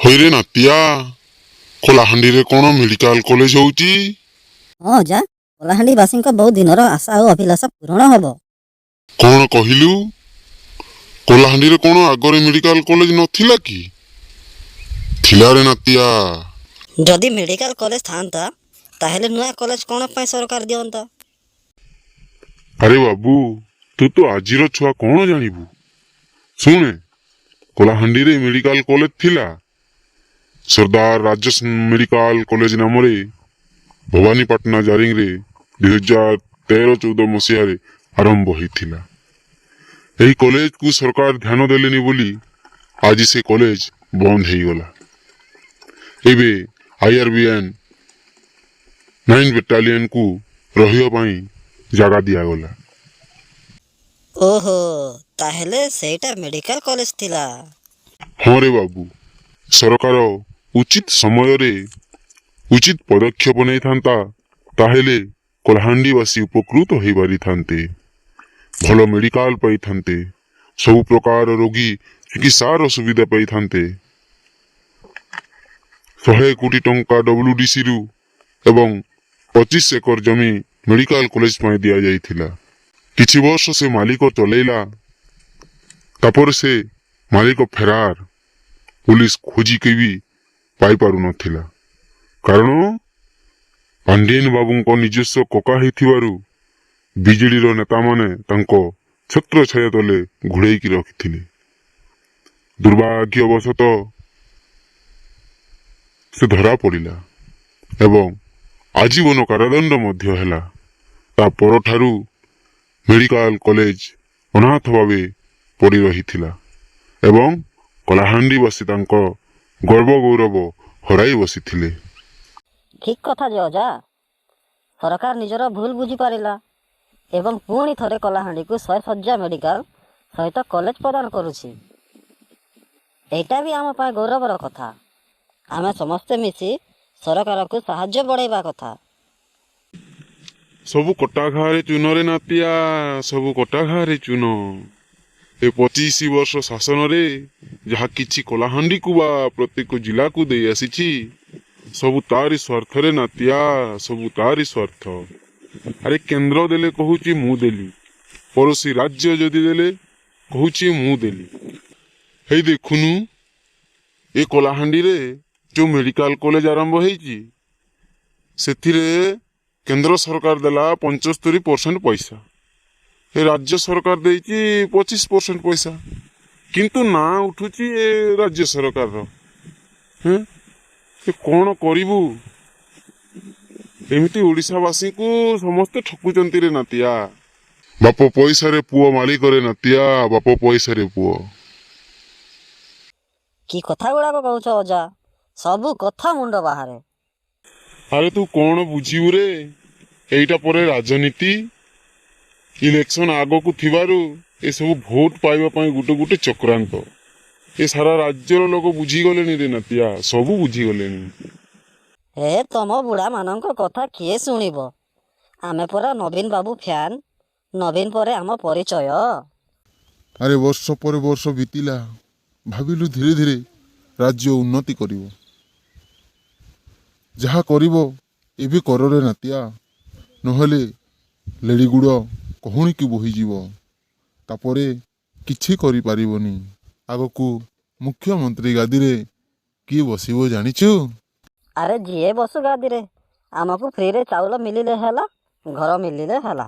ହଇରେ ନାତିଆ, କଳାହାଣ୍ଡିରେ କ'ଣ ମେଡିକାଲ କଲେଜ ହଉଛି? ହଁ ଅଜା, କଳାହାଣ୍ଡିବାସୀଙ୍କ ବହୁ ଦିନର ଆଶା ଓ ଅଭିଳାଷ ପୂରଣ ହେବ। କ'ଣ କହିଲୁ? କଳାହାଣ୍ଡିରେ କ'ଣ ଆଗରେ ମେଡିକାଲ କଲେଜ ନଥିଲା କି? ଥିଲାରେ ନାତିଆ। ଯଦି ମେଡିକାଲ କଲେଜ ଥାନ୍ତା ତାହେଲେ ନୂଆ କଲେଜ କ'ଣ ପାଇଁ ସରକାର ଦିଅନ୍ତା? ଆରେ ବାବୁ, ତୁ ତ ଆଜିର ଛୁଆ କ'ଣ ଜାଣିବୁ? ଶୁଣେ, କଳାହାଣ୍ଡିରେ ମେଡିକାଲ କଲେଜ ଥିଲା। ସର୍ଦ୍ଦାର ରାଜେଶ ମେଡିକାଲ କଲେଜ ନାମରେ ଭବାନୀପାଟଣା ଜାରିଙ୍ଗରେ 2013-14 ମସିହାରେ ଆରମ୍ଭ ହୋଇଥିଲା। ଏହି କଲେଜକୁ ସରକାର ଧ୍ୟାନ ଦେଲେନି ବୋଲି ଆଜି ସେ କଲେଜ ବନ୍ଦ ହେଇଗଲା। ଏବେ IRBN 9 ବେଟାଲିୟନକୁ ରହିବା ପାଇଁ ଜାଗା ଦିଆଗଲା। ଓହୋ, ତାହେଲେ ସେଇଟା ମେଡିକାଲ କଲେଜ ଥିଲା। ହଁ ରେ ବାବୁ, ସରକାର ଉଚିତ ସମୟରେ ଉଚିତ ପଦକ୍ଷେପ ନେଇଥାନ୍ତା, ତାହେଲେ କଳାହାଣ୍ଡିବାସୀ ଉପକୃତ ହୋଇପାରିଥାନ୍ତେ। ଭଲ ମେଡିକାଲ ପାଇଥାନ୍ତେ, ସବୁ ପ୍ରକାର ରୋଗୀ ଚିକିତ୍ସାର ସୁବିଧା ପାଇଥାନ୍ତେ। 100 କୋଟି ଟଙ୍କା WDCରୁ ଏବଂ 25 ଏକର ଜମି ମେଡିକାଲ କଲେଜ ପାଇଁ ଦିଆଯାଇଥିଲା। କିଛି ବର୍ଷ ସେ ମାଲିକ ଚଲେଇଲା, ତାପରେ ସେ ମାଲିକ ଫେରାର। ପୁଲିସ ଖୋଜିକି ବି ପାଇପାରୁନଥିଲା। କାରଣ ପାଣ୍ଡିଆନ ବାବୁଙ୍କ ନିଜସ୍ୱ କକା ହେଇଥିବାରୁ ବିଜେଡିର ନେତାମାନେ ତାଙ୍କ ଛତ୍ରଛାୟା ତଳେ ଘୋଡ଼େଇକି ରଖିଥିଲେ। ଦୁର୍ଭାଗ୍ୟବଶତଃ ସେ ଧରା ପଡ଼ିଲା ଏବଂ ଆଜୀବନ କାରାଦଣ୍ଡ ମଧ୍ୟ ହେଲା। ତା ପରଠାରୁ ମେଡିକାଲ କଲେଜ ଅନାଥ ଭାବେ ପଡ଼ି ରହିଥିଲା ଏବଂ କଳାହାଣ୍ଡିବାସୀ ତାଙ୍କ ଗର୍ବ ଗୌରବ ହରାଇ ବସିଥିଲେ। ଠିକ କଥା ଯେ ଅଜା, ସରକାର ନିଜର ଭୁଲ ବୁଝିପାରିଲା ଏବଂ ପୁଣି ଥରେ କଳାହାଣ୍ଡିକୁ 100 ଶଯ୍ୟା ମେଡିକାଲ ସହିତ କଲେଜ ପ୍ରଦାନ କରୁଛି। ଏଇଟା ବି ଆମ ପାଇଁ ଗୌରବର କଥା। ଆମେ ସମସ୍ତେ ମିଶି ସରକାରକୁ ସାହାଯ୍ୟ ବଢ଼େଇବା କଥା। ସବୁ କଟା ଘାରେ ଚୂନରେ ନାତିଆ, ସବୁ କଟା ଘାରେ ଚୂନ। ଏ 25 ବର୍ଷ ଶାସନରେ ଯାହା କିଛି କଳାହାଣ୍ଡିକୁ ବା ପ୍ରତ୍ୟେକ ଜିଲ୍ଲାକୁ ଦେଇ ଆସିଛି, ସବୁ ତାରି ସ୍ୱାର୍ଥରେ ନାତିଆ, ସବୁ ତାରି ସ୍ୱାର୍ଥ। ଆରେ କେନ୍ଦ୍ର ଦେଲେ କହୁଛି ମୁଁ ଦେଲି, ପଡ଼ୋଶୀ ରାଜ୍ୟ ଯଦି ଦେଲେ କହୁଛି ମୁଁ ଦେଲି। ହେଇ ଦେଖୁନୁ, ଏ କଳାହାଣ୍ଡିରେ ଯୋଉ ମେଡିକାଲ କଲେଜ ଆରମ୍ଭ ହେଇଛି, ସେଥିରେ କେନ୍ଦ୍ର ସରକାର ଦେଲା 75% ପଇସା, ଏ ରାଜ୍ୟ ସରକାର ଦେଇଛି 25% ପଇସା। କିନ୍ତୁ ନାଁ ଉଠୁଛି ଏ ରାଜ୍ୟ ସରକାରର। ଏ କ'ଣ କରିବୁ? ଏମିତି ଓଡ଼ିଶାବାସୀଙ୍କୁ ସମସ୍ତେ ଠକୁଛନ୍ତି ରେ ନାତିଆ। ବାପ ପଇସାରେ ପୁଅ ମାଲିକରେ ନାତିଆ, ବାପ ପଇସାରେ ପୁଅ। କି କଥା ଗୁଡ଼ାକ କହୁଛ ଅଜା? ସବୁ କଥା ମୁଣ୍ଡ ବାହାରେ। ଆରେ ତୁ କ'ଣ ବୁଝିବୁ ରେ? ଏଇଟା ପରେ ରାଜନୀତି। ଇଲେକ୍ସନ ଆଗକୁ ଥିବାରୁ ଏସବୁ ଭୋଟ ପାଇବା ପାଇଁ ଗୋଟେ ଗୋଟେ ଚକ୍ରାନ୍ତ। ଏ ସାରା ରାଜ୍ୟର ଲୋକ ବୁଝିଗଲେଣି ରେ ନାତିଆ, ସବୁ ବୁଝିଗଲେଣି। ହେ ତମ ବୁଢ଼ାମାନଙ୍କ କଥା କିଏ ଶୁଣିବ? ଆମେ ପରା ନବୀନ ବାବୁ ଫ୍ୟାନ୍। ନବୀନ ପରେ ଆମ ପରିଚୟ। ଆରେ ବର୍ଷ ପରେ ବର୍ଷ ବିତିଲା, ଭାବିଲୁ ଧୀରେ ଧୀରେ ରାଜ୍ୟ ଉନ୍ନତି କରିବ। ଯାହା କରିବ ଏବେ କରରେ ନାତିଆ, ନହେଲେ ଲେଡ଼ିଗୁଡ଼ କହୁଣିକି ବୋହିଯିବ। ତାପରେ କିଛି କରିପାରିବନି। ଆଗକୁ ମୁଖ୍ୟମନ୍ତ୍ରୀ ଗାଦିରେ କିଏ ବସିବ ଜାଣିଛୁ? ଆରେ ଯିଏ ବସୁ ଗାଦିରେ, ଆମକୁ ଫ୍ରିରେ ଚାଉଳ ମିଳିଲେ ହେଲା, ଘର ମିଳିଲେ ହେଲା।